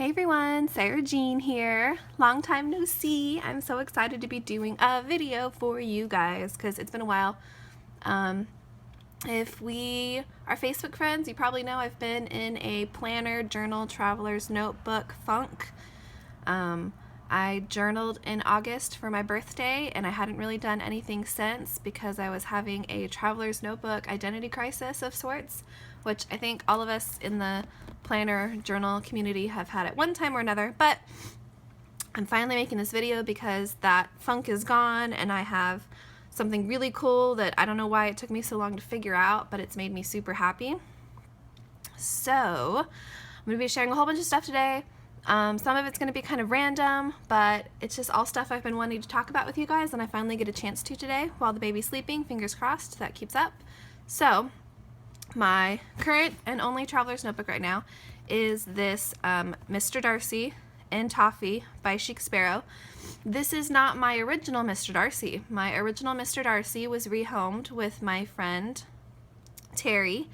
Hey everyone, Sarah Jean here. Long time no see. I'm so excited to be doing a video for you guys because it's been a while. If we are Facebook friends, you probably know I've been in a planner, journal, traveler's notebook funk. I journaled in August for my birthday and I hadn't really done anything since because I was having a traveler's notebook identity crisis of sorts, which I think all of us in the planner journal community have had at one time or another. But I'm finally making this video because that funk is gone and I have something really cool that I don't know why it took me so long to figure out, but it's made me super happy. So I'm going to be sharing a whole bunch of stuff today. Some of it's going to be kind of random, but it's just all stuff I've been wanting to talk about with you guys, and I finally get a chance to today while the baby's sleeping. Fingers crossed that keeps up. So my current and only traveler's notebook right now is this Mr. Darcy in Toffee by Chic Sparrow. This is not my original Mr. Darcy. My original Mr. Darcy was rehomed with my friend Terry,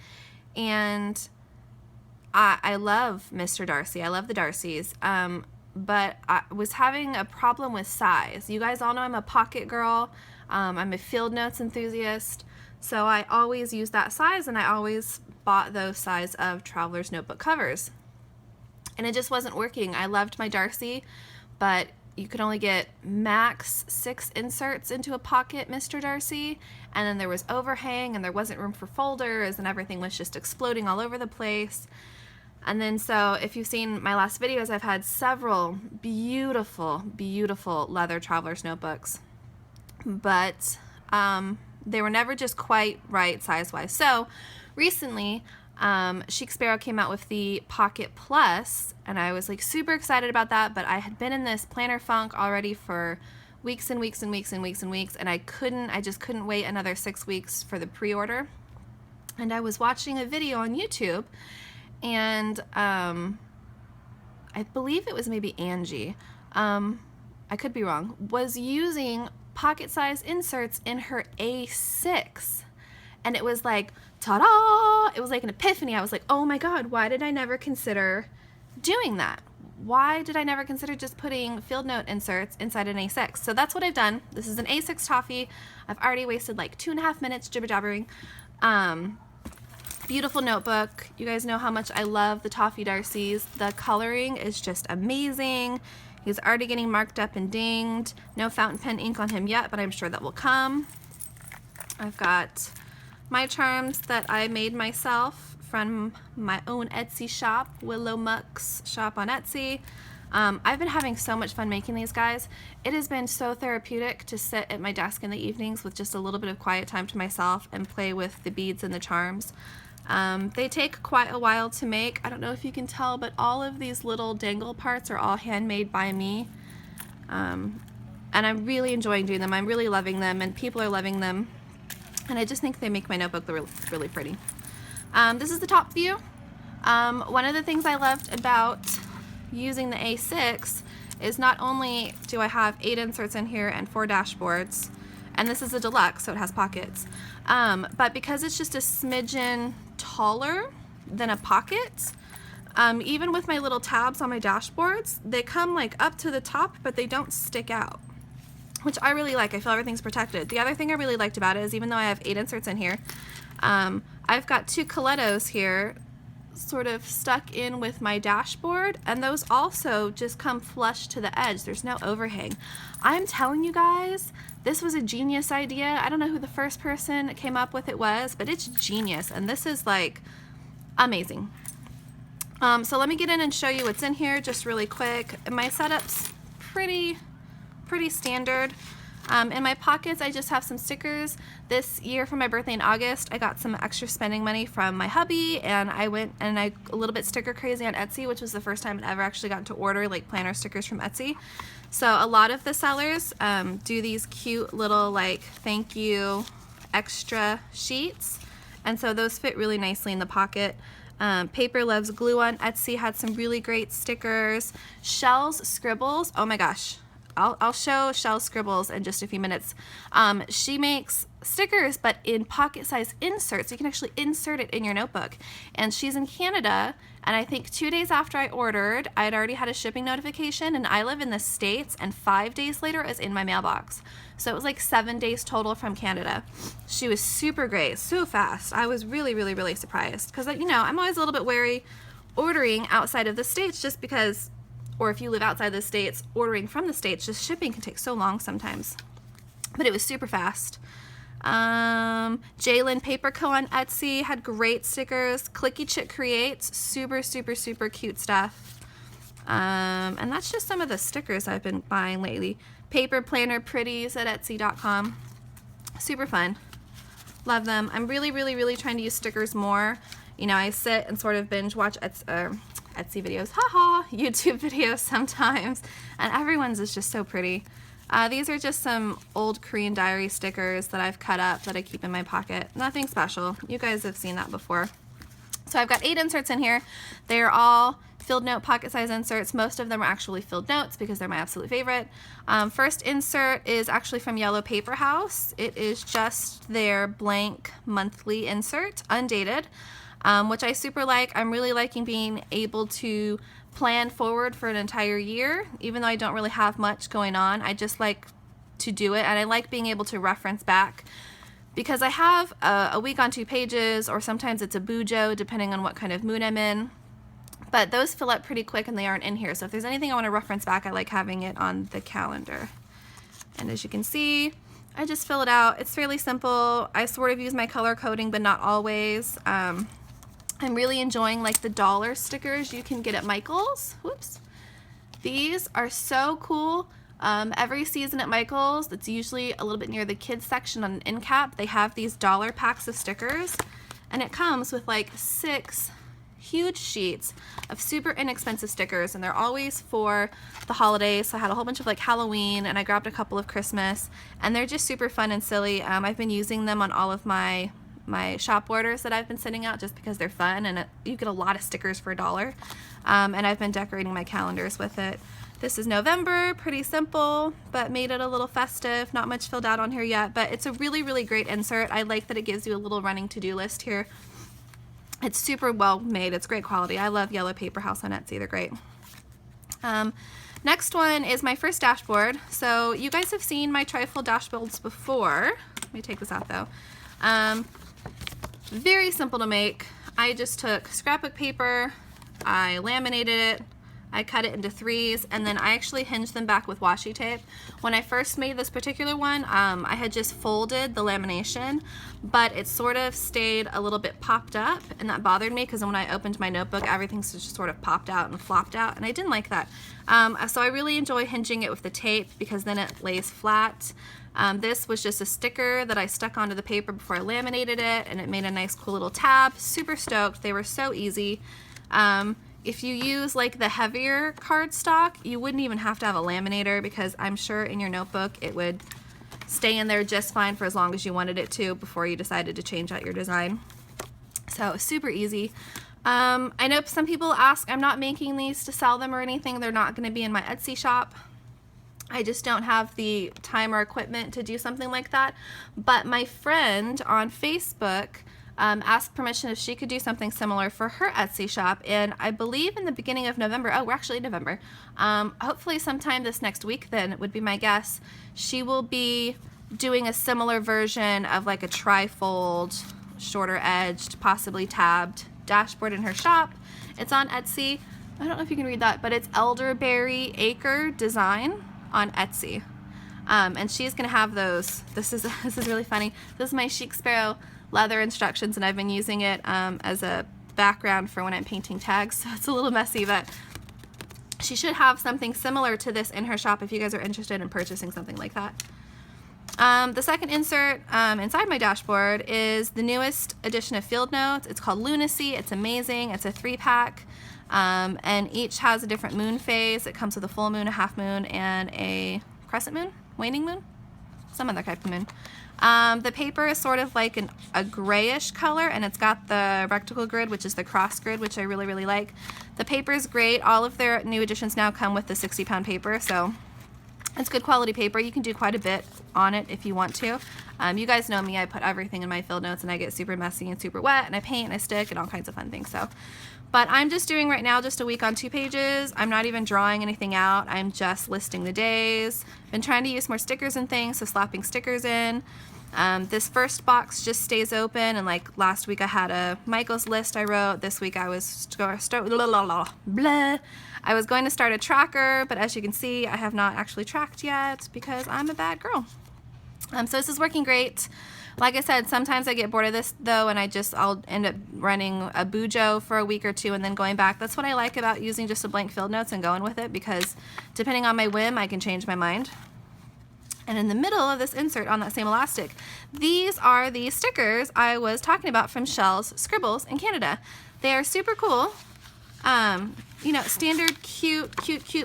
and I love Mr. Darcy. I love the Darcys, but I was having a problem with size. You guys all know I'm a pocket girl. I'm a field notes enthusiast, so I always use that size, and I always bought those size of traveler's notebook covers. And it just wasn't working. I loved my Darcy, but you could only get max 6 inserts into a pocket Mr. Darcy, and then there was overhang, and there wasn't room for folders, and everything was just exploding all over the place. And then so if you've seen my last videos, I've had several beautiful, beautiful leather traveler's notebooks, but they were never just quite right size-wise. So recently, Chic Sparrow came out with the Pocket Plus, and I was like super excited about that, but I had been in this planner funk already for weeks and weeks and weeks and weeks and weeks, and I just couldn't wait another 6 weeks for the pre-order. And I was watching a video on YouTube, and I believe it was maybe Angie, I could be wrong, was using pocket size inserts in her A6, and it was like, ta-da! It was like an epiphany. I was like, oh my god, why did I never consider doing that? Why did I never consider just putting field note inserts inside an A6? So that's what I've done. This is an A6 Toffee. I've already wasted like 2.5 minutes jibber-jabbering. Beautiful notebook. You guys know how much I love the Toffee Darcys. The coloring is just amazing. He's already getting marked up and dinged. No fountain pen ink on him yet, but I'm sure that will come. I've got my charms that I made myself from my own Etsy shop, WillowMucksShop on Etsy. I've been having so much fun making these guys. It has been so therapeutic to sit at my desk in the evenings with just a little bit of quiet time to myself and play with the beads and the charms. They take quite a while to make. I don't know if you can tell, but all of these little dangle parts are all handmade by me. And I'm really enjoying doing them. I'm really loving them, and people are loving them. And I just think they make my notebook look really pretty. This is the top view. One of the things I loved about using the A6 is not only do I have 8 inserts in here and 4 dashboards, and this is a deluxe, so it has pockets, but because it's just a smidgen taller than a pocket, even with my little tabs on my dashboards, they come like up to the top, but they don't stick out, which I really like. I feel everything's protected. The other thing I really liked about it is even though I have 8 inserts in here, I've got 2 Colettos here sort of stuck in with my dashboard, and those also just come flush to the edge. There's no overhang. I'm telling you guys, this was a genius idea. I don't know who the first person that came up with it was, but it's genius, and this is like amazing. So let me get in and show you what's in here just really quick. My setup's pretty standard. In my pockets, I just have some stickers. This year for my birthday in August, I got some extra spending money from my hubby, and I went and a little bit sticker crazy on Etsy, which was the first time I'd ever actually gotten to order like planner stickers from Etsy. So a lot of the sellers do these cute little like thank you extra sheets, and so those fit really nicely in the pocket. Paper Loves Glue on Etsy had some really great stickers. Shell's Scribbles, oh my gosh. I'll show Shell Scribbles in just a few minutes. She makes stickers, but in pocket-sized inserts. You can actually insert it in your notebook. And she's in Canada, And I think 2 days after I ordered, I had already had a shipping notification, and I live in the States, and 5 days later it was in my mailbox. So it was like 7 days total from Canada. She was super great, so fast. I was really, really, really surprised because, you know, I'm always a little bit wary ordering outside of the States just because, or if you live outside the States, ordering from the States, just shipping can take so long sometimes. But it was super fast. Jalen Paper Co. on Etsy had great stickers. Clicky Chick Creates, super, super, super cute stuff. And that's just some of the stickers I've been buying lately. Paper Planner Pretties at Etsy.com. Super fun. Love them. I'm really, really, really trying to use stickers more. You know, I sit and sort of binge watch Etsy videos, YouTube videos sometimes, and everyone's is just so pretty. These are just some old Korean diary stickers that I've cut up that I keep in my pocket. Nothing special. You guys have seen that before. So I've got 8 inserts in here. They are all filled note pocket size inserts. Most of them are actually filled notes because they're my absolute favorite. First insert is actually from Yellow Paper House. It is just their blank monthly insert, undated, which I super like. I'm really liking being able to plan forward for an entire year, even though I don't really have much going on. I just like to do it, and I like being able to reference back because I have a week on 2 pages, or sometimes it's a bujo depending on what kind of mood I'm in. But those fill up pretty quick and they aren't in here. So if there's anything I want to reference back, I like having it on the calendar. And as you can see, I just fill it out. It's fairly simple. I sort of use my color coding, but not always. I'm really enjoying like the dollar stickers you can get at Michael's. Whoops. These are so cool. Every season at Michael's, it's usually a little bit near the kids section on an end cap, they have these dollar packs of stickers, and it comes with like 6 huge sheets of super inexpensive stickers, and they're always for the holidays. So I had a whole bunch of like Halloween, and I grabbed a couple of Christmas, and they're just super fun and silly. I've been using them on all of my shop orders that I've been sending out just because they're fun, and you get a lot of stickers for $1. And I've been decorating my calendars with it. This is November, pretty simple, but made it a little festive. Not much filled out on here yet, but it's a really, really great insert. I like that it gives you a little running to-do list here. It's super well made. It's great quality. I love Yellow Paper House on Etsy. They're great. Next one is my first dashboard. So you guys have seen my trifold dashboards before. Let me take this out though. Very simple to make. I just took scrapbook paper, I laminated it, I cut it into 3s, and then I actually hinged them back with washi tape. When I first made this particular one, I had just folded the lamination, but it sort of stayed a little bit popped up, and that bothered me because when I opened my notebook, everything just sort of popped out and flopped out, and I didn't like that. So I really enjoy hinging it with the tape because then it lays flat. This was just a sticker that I stuck onto the paper before I laminated it, and it made a nice cool little tab. Super stoked. They were so easy. If you use like the heavier cardstock, you wouldn't even have to have a laminator because I'm sure in your notebook it would stay in there just fine for as long as you wanted it to before you decided to change out your design. So super easy. I know some people ask, I'm not making these to sell them or anything. They're not going to be in my Etsy shop. I just don't have the time or equipment to do something like that. But my friend on Facebook asked permission if she could do something similar for her Etsy shop, and I believe in the beginning of November, we're actually in November, hopefully sometime this next week then would be my guess, she will be doing a similar version of like a trifold, shorter edged, possibly tabbed dashboard in her shop. It's on Etsy. I don't know if you can read that, but it's Elderberry Acre Design on Etsy. And she's gonna have those. This is really funny. This is my Chic Sparrow leather instructions, and I've been using it as a background for when I'm painting tags, so it's a little messy, but she should have something similar to this in her shop if you guys are interested in purchasing something like that. The second insert inside my dashboard is the newest edition of Field Notes. It's called Lunacy. It's amazing. It's a 3-pack, and each has a different moon phase. It comes with a full moon, a half moon, and a crescent moon, waning moon, some other type of moon. The paper is sort of like a grayish color, and it's got the rectangle grid, which is the cross grid, which I really, really like. The paper is great. All of their new editions now come with the 60-pound paper, so it's good quality paper. You can do quite a bit on it if you want to. You guys know me. I put everything in my field notes, and I get super messy and super wet, and I paint and I stick and all kinds of fun things. So, But I'm just doing right now just a week on 2 pages. I'm not even drawing anything out. I'm just listing the days. Been trying to use more stickers and things, so slapping stickers in. This first box just stays open, and like last week I had a Michael's list I wrote. This week I was I was going to start a tracker, but as you can see, I have not actually tracked yet because I'm a bad girl. So this is working great. Like I said, sometimes I get bored of this though, and I'll end up running a bujo for a week or two and then going back. That's what I like about using just a blank field notes and going with it, because depending on my whim, I can change my mind. And in the middle of this insert on that same elastic, these are the stickers I was talking about from Shell's Scribbles in Canada. They are super cool. You know, standard cute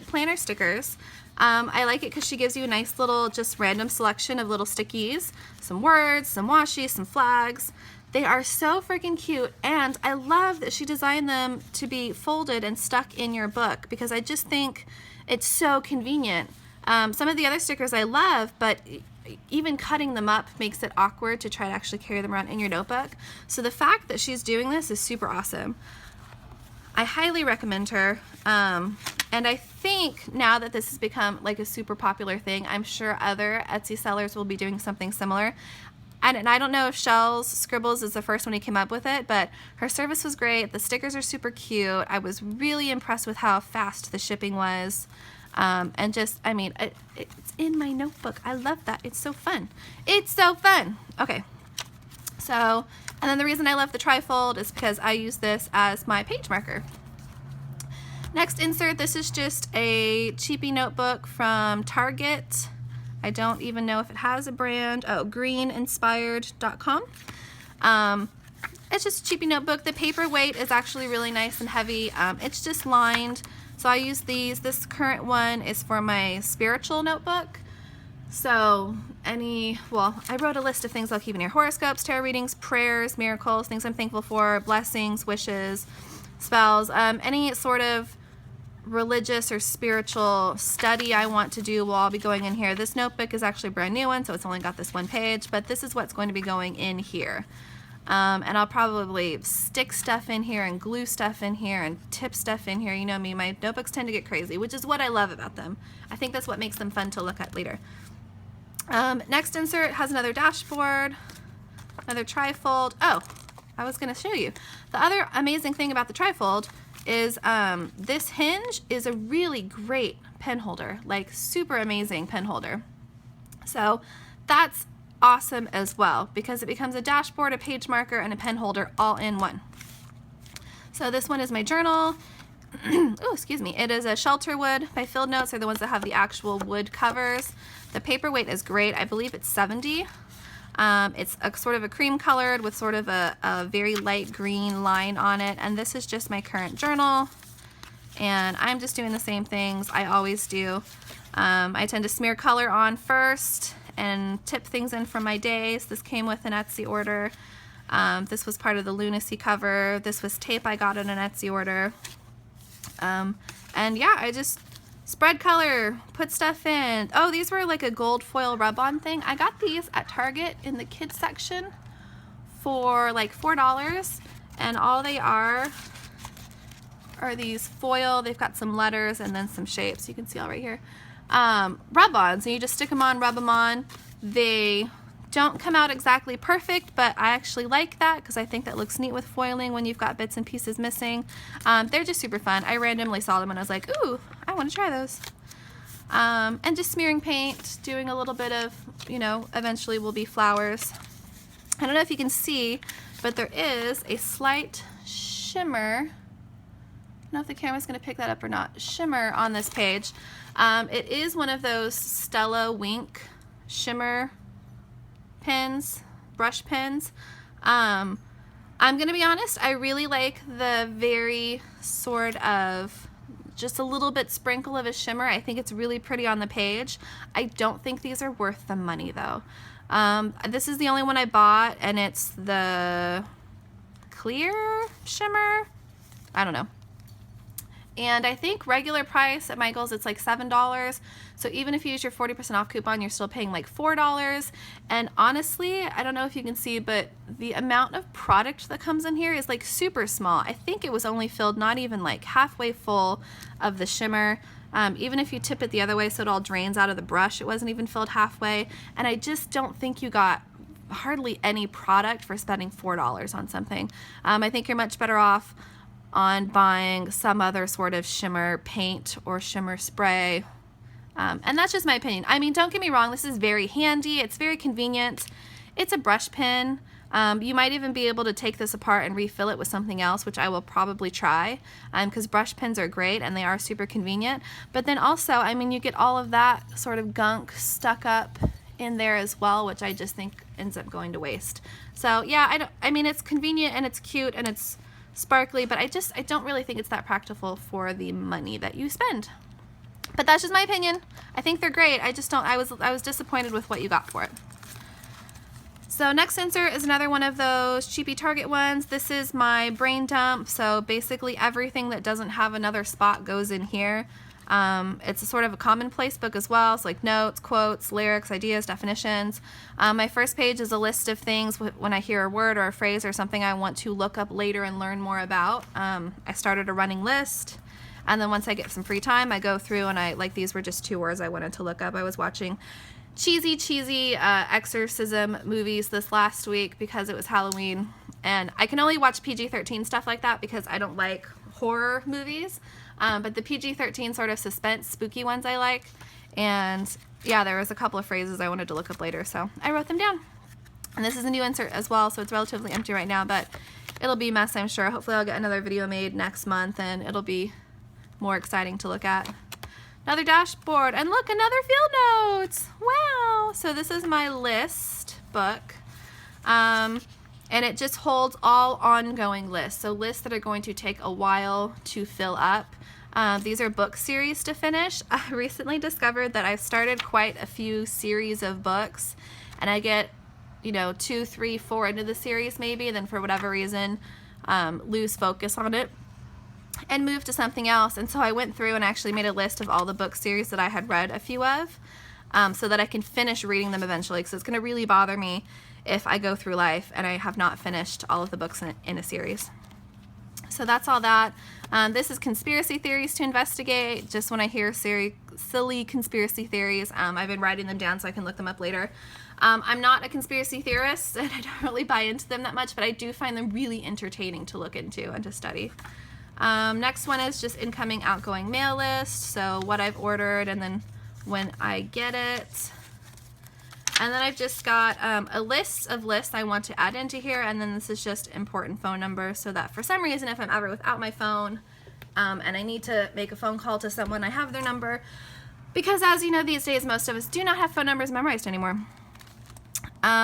planner stickers. I like it because she gives you a nice little just random selection of little stickies, some words, some washi, some flags. They are so freaking cute, and I love that she designed them to be folded and stuck in your book, because I just think it's so convenient. Some of the other stickers I love, but even cutting them up makes it awkward to try to actually carry them around in your notebook. So the fact that she's doing this is super awesome. I highly recommend her. And I think now that this has become like a super popular thing, I'm sure other Etsy sellers will be doing something similar. And I don't know if Shell's Scribbles is the first one who came up with it, but her service was great. The stickers are super cute. I was really impressed with how fast the shipping was. And just, I mean, it's in my notebook. I love that. It's so fun. It's so fun. Okay. So, and then the reason I love the trifold is because I use this as my page marker. Next insert, this is just a cheapy notebook from Target. I don't even know if it has a brand. Oh, greeninspired.com. It's just a cheapy notebook. The paper weight is actually really nice and heavy. It's just lined. So I use these. This current one is for my spiritual notebook. So I wrote a list of things I'll keep in here: horoscopes, tarot readings, prayers, miracles, things I'm thankful for, blessings, wishes, spells, any sort of religious or spiritual study I want to do will all be going in here. This notebook is actually a brand new one, so it's only got this one page, but this is what's going to be going in here. And I'll probably stick stuff in here and glue stuff in here and tip stuff in here. You know me, my notebooks tend to get crazy, which is what I love about them. I think that's what makes them fun to look at later. Next insert has another dashboard, another trifold. Oh, I was going to show you. The other amazing thing about the trifold is this hinge is a really great pen holder, like super amazing pen holder. So that's awesome as well, because it becomes a dashboard, a page marker, and a pen holder all in one. So this one is my journal. Oh, excuse me. It is a shelter wood. My field notes are the ones that have the actual wood covers. The paper weight is great. I believe it's 70. It's a sort of a cream colored with sort of a very light green line on it. And this is just my current journal. And I'm just doing the same things I always do. I tend to smear color on first and tip things in from my days. This came with an Etsy order. This was part of the Lunacy cover. This was tape I got in an Etsy order. And yeah, I just spread color, put stuff in. Oh, these were like a gold foil rub-on thing. I got these at Target in the kids section for like $4, and all they are these foil. They've got some letters and then some shapes. You can see all right here. Rub-ons, and you just stick them on, rub them on. They don't come out exactly perfect, but I actually like that because I think that looks neat with foiling when you've got bits and pieces missing. They're just super fun. I randomly saw them and I was like, ooh, I want to try those. And just smearing paint, doing a little bit of, you know, eventually will be flowers. I don't know if you can see, but there is a slight shimmer. I don't know if the camera's going to pick that up or not. Shimmer on this page. It is one of those Stella Wink shimmer pens, brush pens. I'm gonna be honest, I really like the very sort of just a little bit sprinkle of a shimmer. I think it's really pretty on the page. I don't think these are worth the money though. This is the only one I bought, and it's the clear shimmer. I don't know. And I think regular price at Michael's it's like $7. So even if you use your 40% off coupon, you're still paying like $4. And honestly, I don't know if you can see, but the amount of product that comes in here is like super small. I think it was only filled not even like halfway full of the shimmer. Even if you tip it the other way so it all drains out of the brush, it wasn't even filled halfway. And I just don't think you got hardly any product for spending $4 on something. I think you're much better off on buying some other sort of shimmer paint or shimmer spray. And that's just my opinion. I mean, don't get me wrong, this is very handy, it's very convenient. It's a brush pen. You might even be able to take this apart and refill it with something else, which I will probably try, because brush pens are great and they are super convenient. But then also, I mean, you get all of that sort of gunk stuck up in there as well, which I just think ends up going to waste. So yeah, I mean, it's convenient and it's cute and it's sparkly, but I don't really think it's that practical for the money that you spend. But that's just my opinion. I think they're great. I was disappointed with what you got for it. So next sensor is another one of those cheapy Target ones. This is my brain dump. So basically everything that doesn't have another spot goes in here. It's a sort of a commonplace book as well. It's like notes, quotes, lyrics, ideas, definitions. My first page is a list of things when I hear a word or a phrase or something I want to look up later and learn more about. I started a running list, and then once I get some free time, I go through and like these were just 2 words I wanted to look up. I was watching cheesy exorcism movies this last week because it was Halloween, and I can only watch PG-13 stuff like that because I don't like horror movies. But the PG-13 sort of suspense, spooky ones I like. And yeah, there was a couple of phrases I wanted to look up later, so I wrote them down. And this is a new insert as well, so it's relatively empty right now, but it'll be a mess, I'm sure. Hopefully I'll get another video made next month, and it'll be more exciting to look at. Another dashboard, and look, another field notes. Wow! So this is my list book. And it just holds all ongoing lists, so lists that are going to take a while to fill up. These are book series to finish. I recently discovered that I've started quite a few series of books, and I get, 2, 3, 4 into the series maybe, then for whatever reason lose focus on it and move to something else. And so I went through and actually made a list of all the book series that I had read a few of, so that I can finish reading them eventually, because it's going to really bother me if I go through life and I have not finished all of the books in a series. So that's all that. This is conspiracy theories to investigate. Just when I hear silly conspiracy theories, I've been writing them down so I can look them up later. I'm not a conspiracy theorist, and I don't really buy into them that much, but I do find them really entertaining to look into and to study. Next one is just incoming, outgoing mail list. So what I've ordered and then when I get it. And then I've just got a list of lists I want to add into here, and then this is just important phone numbers, so that for some reason if I'm ever without my phone and I need to make a phone call to someone, I have their number, because as you know, these days most of us do not have phone numbers memorized anymore.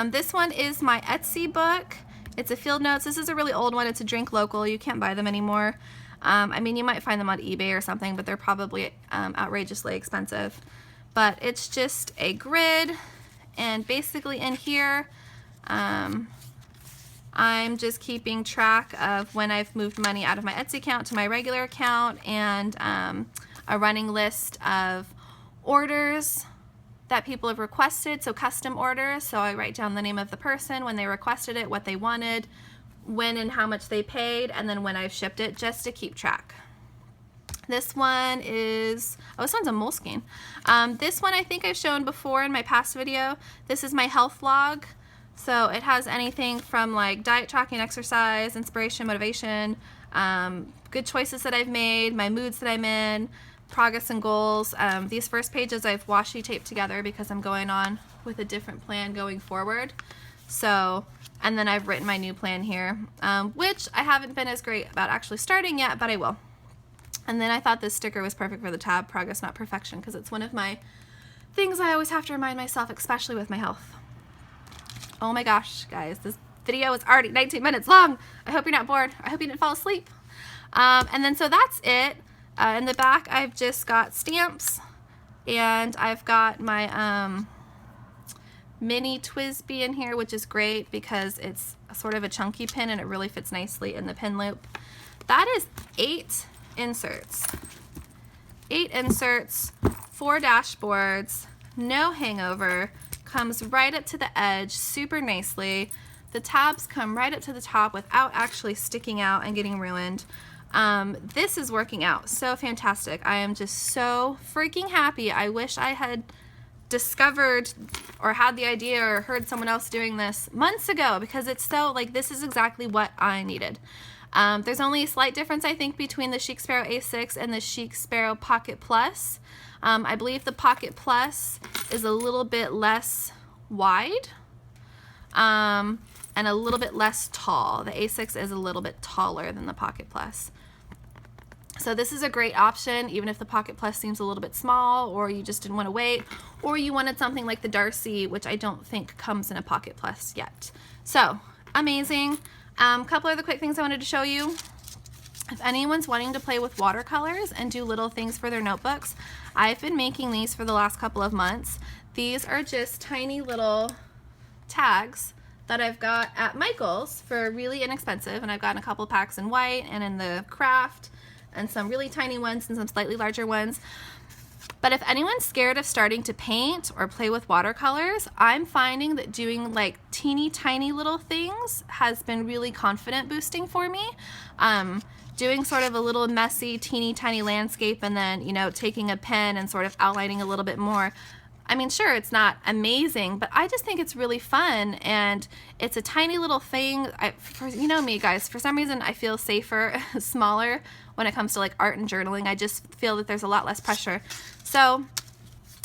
This one is my Etsy book. It's a field notes. This is a really old one. It's a Drink Local. You can't buy them anymore. I mean, you might find them on eBay or something, but they're probably outrageously expensive. But it's just a grid. And basically in here, I'm just keeping track of when I've moved money out of my Etsy account to my regular account, and a running list of orders that people have requested, so custom orders. So I write down the name of the person, when they requested it, what they wanted, when and how much they paid, and then when I've shipped it, just to keep track. This one is, this one's a Moleskine. This one I think I've shown before in my past video. This is my health log. So it has anything from like diet tracking, exercise, inspiration, motivation, good choices that I've made, my moods that I'm in, progress and goals. These first pages I've washi taped together because I'm going on with a different plan going forward. So, and then I've written my new plan here, which I haven't been as great about actually starting yet, but I will. And then I thought this sticker was perfect for the tab, Progress Not Perfection, because it's one of my things I always have to remind myself, especially with my health. Oh my gosh, guys, this video is already 19 minutes long. I hope you're not bored. I hope you didn't fall asleep. And then so that's it. In the back, I've just got stamps, and I've got my mini Twisby in here, which is great because it's sort of a chunky pin and it really fits nicely in the pin loop. That is 8 inserts. 8 inserts, 4 dashboards, no hangover, comes right up to the edge super nicely. The tabs come right up to the top without actually sticking out and getting ruined. This is working out so fantastic. I am just so freaking happy. I wish I had discovered or had the idea or heard someone else doing this months ago, because it's so, like, this is exactly what I needed. There's only a slight difference, I think, between the Chic Sparrow A6 and the Chic Sparrow Pocket Plus. I believe the Pocket Plus is a little bit less wide and a little bit less tall. The A6 is a little bit taller than the Pocket Plus. So this is a great option, even if the Pocket Plus seems a little bit small, or you just didn't want to wait, or you wanted something like the Darcy, which I don't think comes in a Pocket Plus yet. So, amazing. Couple other quick things I wanted to show you. If anyone's wanting to play with watercolors and do little things for their notebooks, I've been making these for the last couple of months. These are just tiny little tags that I've got at Michael's for really inexpensive, and I've gotten a couple packs in white and in the craft, and some really tiny ones and some slightly larger ones. But if anyone's scared of starting to paint or play with watercolors, I'm finding that doing like teeny tiny little things has been really confident boosting for me. Doing sort of a little messy, teeny tiny landscape, and then, you know, taking a pen and sort of outlining a little bit more. I mean, sure, it's not amazing, but I just think it's really fun, and it's a tiny little thing. You know me, guys, for some reason I feel safer, smaller when it comes to like art and journaling. I just feel that there's a lot less pressure. So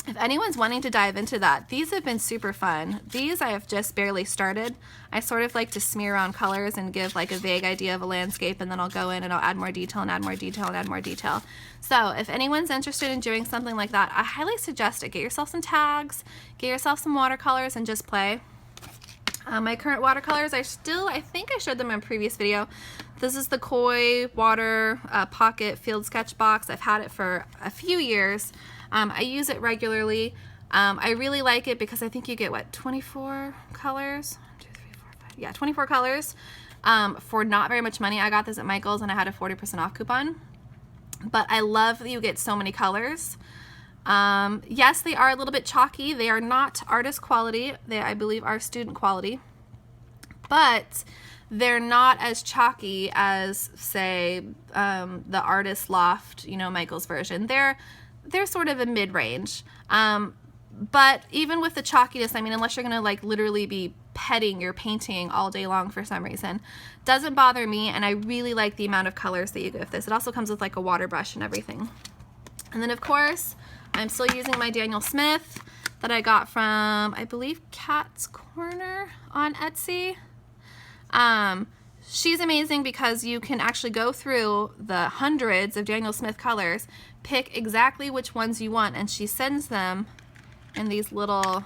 if anyone's wanting to dive into that, these have been super fun. These I have just barely started. I sort of like to smear on colors and give like a vague idea of a landscape, and then I'll go in and I'll add more detail and add more detail and add more detail. So if anyone's interested in doing something like that, I highly suggest it. Get yourself some tags, get yourself some watercolors, and just play. My current watercolors, I think I showed them in a previous video. This is the Koi Water Pocket Field Sketch Box. I've had it for a few years. I use it regularly. I really like it because I think you get, what, 24 colors? 1, 2, 3, 4, 5. Yeah, 24 colors for not very much money. I got this at Michael's and I had a 40% off coupon. But I love that you get so many colors. Yes, they are a little bit chalky. They are not artist quality. They, I believe, are student quality. But they're not as chalky as, say, the Artist Loft, you know, Michael's version. They're sort of a mid-range. But even with the chalkiness, I mean, unless you're going to like literally be petting your painting all day long for some reason, doesn't bother me, and I really like the amount of colors that you get with this. It also comes with like a water brush and everything. And then of course, I'm still using my Daniel Smith that I got from, I believe, Cat's Corner on Etsy. She's amazing because you can actually go through the hundreds of Daniel Smith colors, pick exactly which ones you want, and she sends them in these little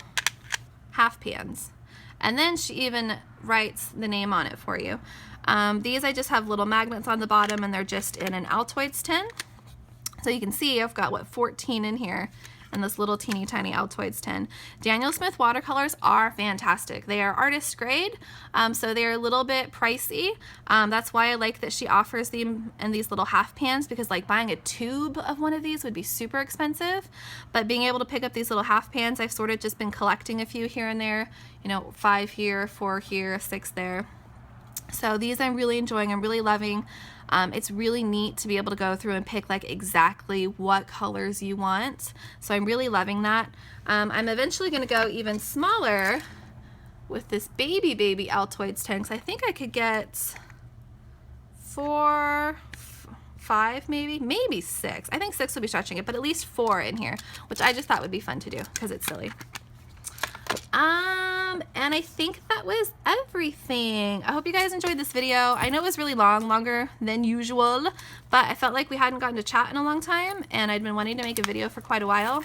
half pans. And then she even writes the name on it for you. These I just have little magnets on the bottom, and they're just in an Altoids tin. So you can see I've got, what, 14 in here in this little teeny tiny Altoids tin. Daniel Smith watercolors are fantastic. They are artist grade, so they're a little bit pricey. That's why I like that she offers them in these little half pans, because like buying a tube of one of these would be super expensive. But being able to pick up these little half pans, I've sort of just been collecting a few here and there, you know, 5 here, 4 here, 6 there. So these I'm really enjoying, I'm really loving. It's really neat to be able to go through and pick like exactly what colors you want. So I'm really loving that. I'm eventually going to go even smaller with this baby Altoids tin, because I think I could get 4, 5 maybe 6. I think 6 would be stretching it, but at least 4 in here, which I just thought would be fun to do because it's silly. And I think that was everything. I hope you guys enjoyed this video. I know it was really long, longer than usual, but I felt like we hadn't gotten to chat in a long time, and I'd been wanting to make a video for quite a while.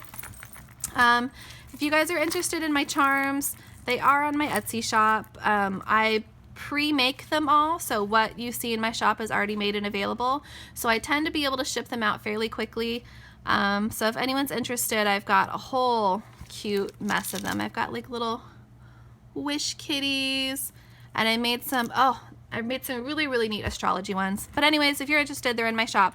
If you guys are interested in my charms, they are on my Etsy shop. I pre-make them all, so what you see in my shop is already made and available. So I tend to be able to ship them out fairly quickly. So if anyone's interested, I've got a whole cute mess of them. I've got like little wish kitties, and I made some really neat astrology ones. But anyways, if you're interested, they're in my shop.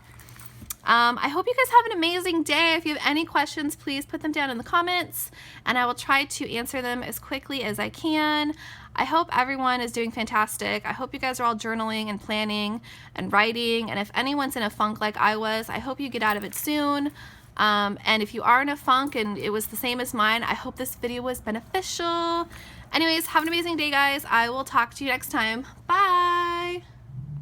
I hope you guys have an amazing day. If you have any questions, please put them down in the comments and I will try to answer them as quickly as I can. I hope everyone is doing fantastic. I hope you guys are all journaling and planning and writing, and if anyone's in a funk like I was, I hope you get out of it soon. And if you are in a funk and it was the same as mine, I hope this video was beneficial. Anyways, have an amazing day, guys. I will talk to you next time. Bye!